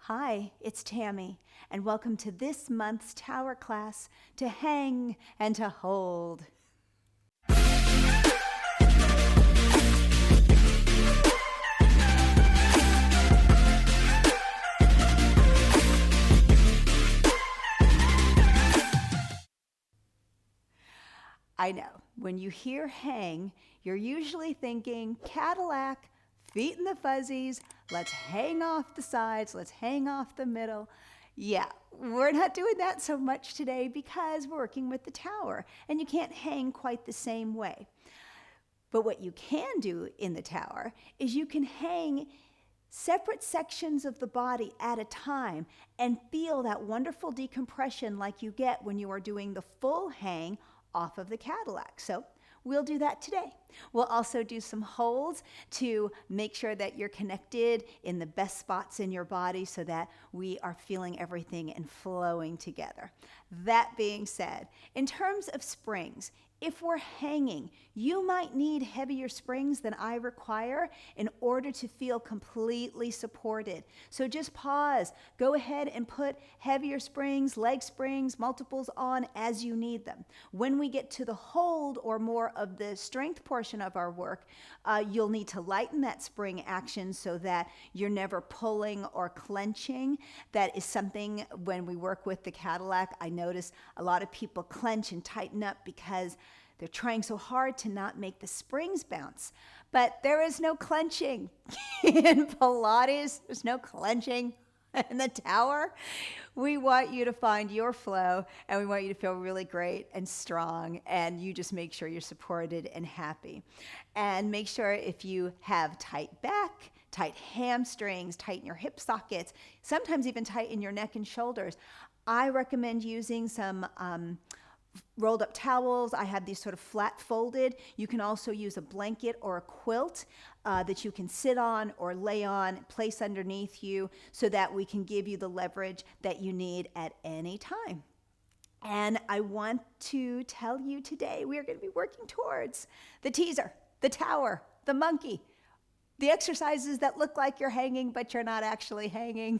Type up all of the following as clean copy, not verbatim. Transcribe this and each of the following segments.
Hi, it's Tammy, and welcome to this month's Tower class, To Hang and to Hold. I know, when you hear hang, you're usually thinking Cadillac, feet in the fuzzies, let's hang off the sides, let's hang off the middle. Yeah, we're not doing that so much today because we're working with the tower, and you can't hang quite the same way. But what you can do in the tower is you can hang separate sections of the body at a time and feel that wonderful decompression like you get when you are doing the full hang off of the Cadillac. So we'll do that today. We'll also do some holds to make sure that you're connected in the best spots in your body so that we are feeling everything and flowing together. That being said, in terms of springs, if we're hanging, you might need heavier springs than I require in order to feel completely supported. So just pause, go ahead and put heavier springs, leg springs, multiples on as you need them. When we get to the hold or more of the strength portion of our work, you'll need to lighten that spring action so that you're never pulling or clenching. That is something when we work with the Cadillac, I notice a lot of people clench and tighten up because they're trying so hard to not make the springs bounce. But there is no clenching in Pilates. There's no clenching in the tower. We want you to find your flow, and we want you to feel really great and strong, and you just make sure you're supported and happy. And make sure if you have tight back, tight hamstrings, tighten your hip sockets, sometimes even tighten your neck and shoulders. I recommend using some rolled up towels. I have these sort of flat folded. You can also use a blanket or a quilt that you can sit on or lay on, place underneath you so that we can give you the leverage that you need at any time. And I want to tell you today, we are going to be working towards the teaser, the tower, the monkey, the exercises that look like you're hanging, but you're not actually hanging.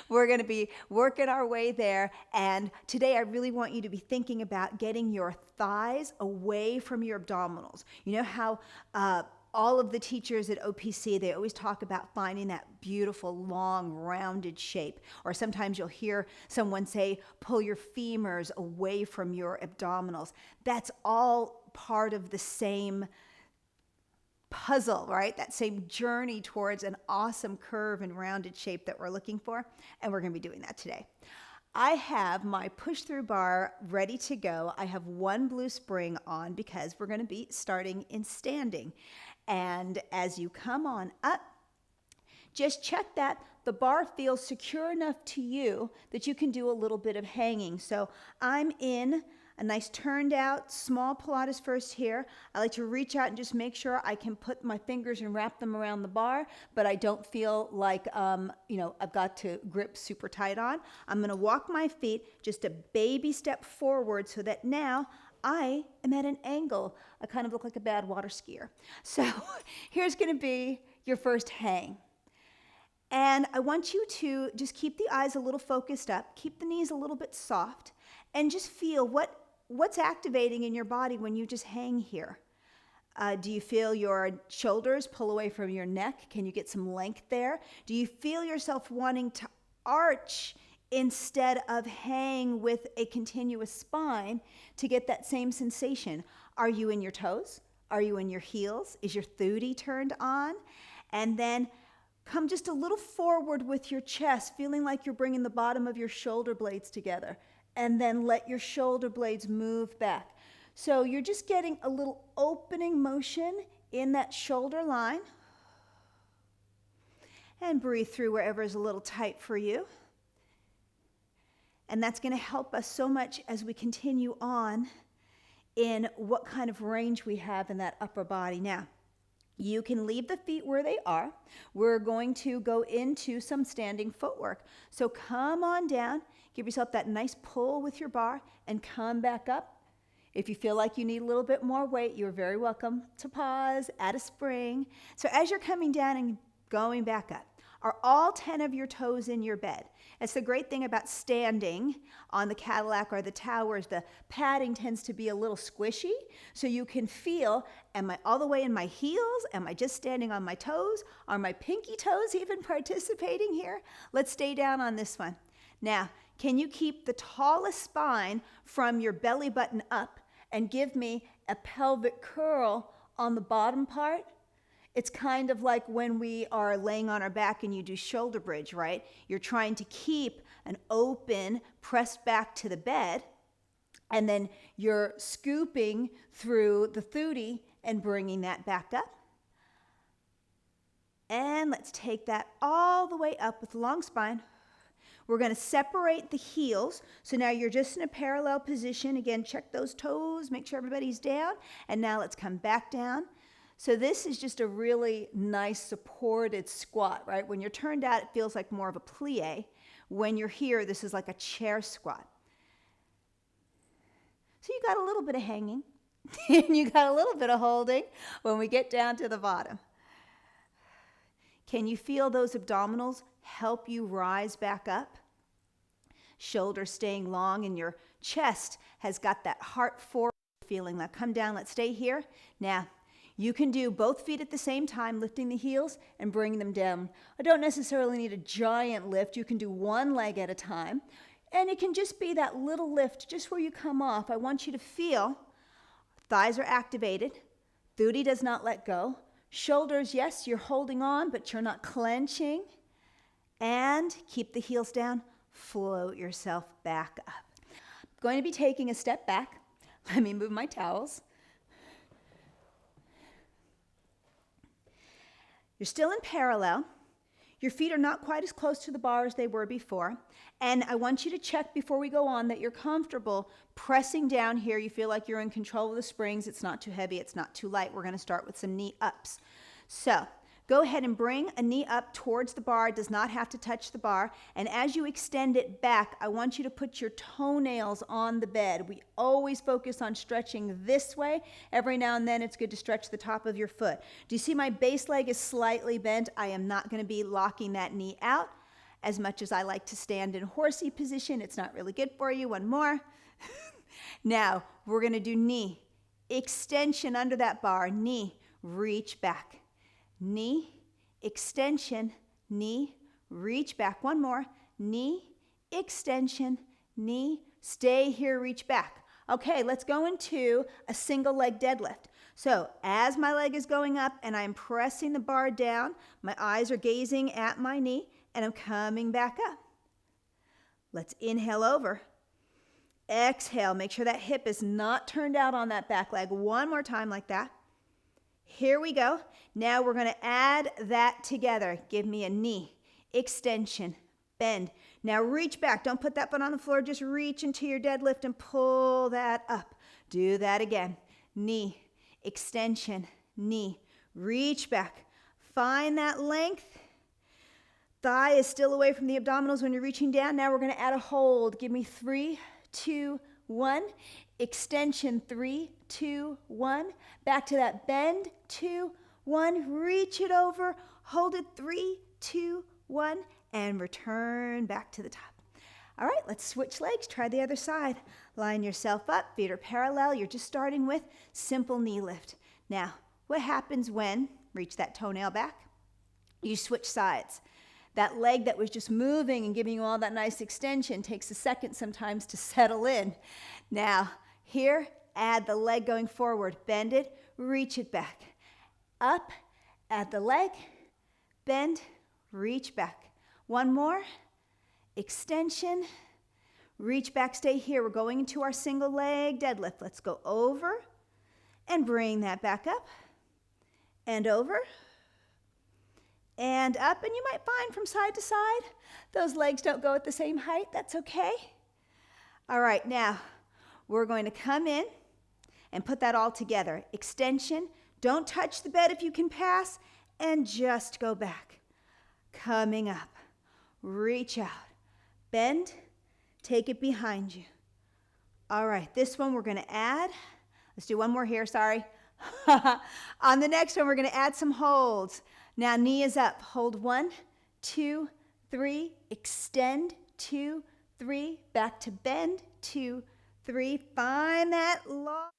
We're going to be working our way there. And today I really want you to be thinking about getting your thighs away from your abdominals. You know how all of the teachers at OPC, they always talk about finding that beautiful, long, rounded shape. Or sometimes you'll hear someone say, pull your femurs away from your abdominals. That's all part of the same puzzle, right? That same journey towards an awesome curve and rounded shape that we're looking for. And we're going to be doing that today. I have my push-through bar ready to go. I have one blue spring on because we're going to be starting in standing. And as you come on up, just check that the bar feels secure enough to you that you can do a little bit of hanging. So I'm in a nice turned out small Pilates first here. I like to reach out and just make sure I can put my fingers and wrap them around the bar, but I don't feel like, I've got to grip super tight on. I'm gonna walk my feet just a baby step forward so that now I am at an angle. I kind of look like a bad water skier. So here's gonna be your first hang. And I want you to just keep the eyes a little focused up, keep the knees a little bit soft, and just feel what's activating in your body when you just hang here. Do you feel your shoulders pull away from your neck? Can you get some length there? Do you feel yourself wanting to arch instead of hang with a continuous spine to get that same sensation? Are you in your toes? Are you in your heels? Is your thudi turned on? And then come just a little forward with your chest, feeling like you're bringing the bottom of your shoulder blades together. And then let your shoulder blades move back. So you're just getting a little opening motion in that shoulder line. And breathe through wherever is a little tight for you. And that's going to help us so much as we continue on in what kind of range we have in that upper body. Now, you can leave the feet where they are. We're going to go into some standing footwork. So come on down, give yourself that nice pull with your bar, and come back up. If you feel like you need a little bit more weight, you're very welcome to pause, add a spring. So as you're coming down and going back up, Are all 10 of your toes in your bed? It's the great thing about standing on the Cadillac or the tower is the padding tends to be a little squishy, so you can feel, am I all the way in my heels? Am I just standing on my toes? Are my pinky toes even participating here? Let's stay down on this one. Now, can you keep the tallest spine from your belly button up and give me a pelvic curl on the bottom part? It's kind of like when we are laying on our back and you do shoulder bridge, right? You're trying to keep an open, pressed back to the bed, and then you're scooping through the thootie and bringing that back up. And let's take that all the way up with the long spine. We're going to separate the heels. So now you're just in a parallel position. Again, check those toes, make sure everybody's down. And now let's come back down. So this is just a really nice supported squat, right? When you're turned out, it feels like more of a plie. When you're here, this is like a chair squat. So you got a little bit of hanging, and you got a little bit of holding when we get down to the bottom. Can you feel those abdominals help you rise back up? Shoulders staying long, and your chest has got that heart forward feeling. Now come down, let's stay here. Now, you can do both feet at the same time, lifting the heels and bringing them down. I don't necessarily need a giant lift. You can do one leg at a time. And it can just be that little lift just where you come off. I want you to feel thighs are activated. Thootie does not let go. Shoulders, yes, you're holding on, but you're not clenching. And keep the heels down. Float yourself back up. I'm going to be taking a step back. Let me move my towels. You're still in parallel. Your feet are not quite as close to the bar as they were before. And I want you to check before we go on that you're comfortable pressing down here. You feel like you're in control of the springs. It's not too heavy. It's not too light. We're going to start with some knee ups. So go ahead and bring a knee up towards the bar. It does not have to touch the bar. And as you extend it back, I want you to put your toenails on the bed. We always focus on stretching this way. Every now and then it's good to stretch the top of your foot. Do you see my base leg is slightly bent? I am not going to be locking that knee out. As much as I like to stand in horsey position, it's not really good for you. One more. Now, we're going to do knee extension under that bar. Knee, reach back. Knee, extension, knee, reach back. One more. Knee, extension, knee, stay here, reach back. Okay, let's go into a single leg deadlift. So as my leg is going up and I'm pressing the bar down, my eyes are gazing at my knee and I'm coming back up. Let's inhale over. Exhale, make sure that hip is not turned out on that back leg. One more time like that. Here we go. Now we're going to add that together. Give me a knee, extension, bend. Now reach back. Don't put that foot on the floor. Just reach into your deadlift and pull that up. Do that again. Knee, extension, knee, reach back. Find that length. Thigh is still away from the abdominals when you're reaching down. Now we're going to add a hold. Give me 3, 2, 1. Extension, 3, 2, 1. Back to that bend, 2, 1. Reach it over. Hold it, 3, 2, 1. And return back to the top. All right, let's switch legs. Try the other side. Line yourself up. Feet are parallel. You're just starting with simple knee lift. Now, what happens when, reach that toenail back, you switch sides? That leg that was just moving and giving you all that nice extension takes a second sometimes to settle in. Now, here, add the leg going forward. Bend it, reach it back. Up, add the leg, bend, reach back. One more, extension, reach back, stay here. We're going into our single leg deadlift. Let's go over and bring that back up and over and up. And you might find from side to side, those legs don't go at the same height. That's okay. All right, now we're going to come in and put that all together. Extension, don't touch the bed if you can pass, and just go back. Coming up, reach out, bend, take it behind you. All right, this one we're going to add. Let's do one more here, sorry. On the next one, we're going to add some holds. Now, knee is up. Hold 1, 2, 3, extend, 2, 3, back to bend, 2, 3, find that long